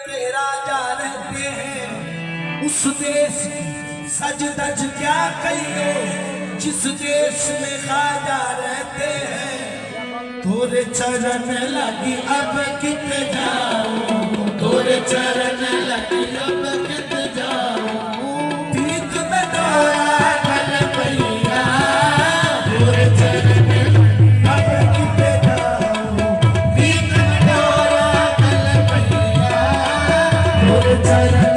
के राजा रहते हैं उस देश सज धज क्या कहियो जिस देश में खाजा रहते हैं। तोरे चरण लगी अब कित जाऊं, तोरे चरण लगी अब कित जाऊं, भीख में डोरा गल पैया, तोरे चरण लगी अब कित जाऊं, भीख में डोरा गल पैया, तोरे चरण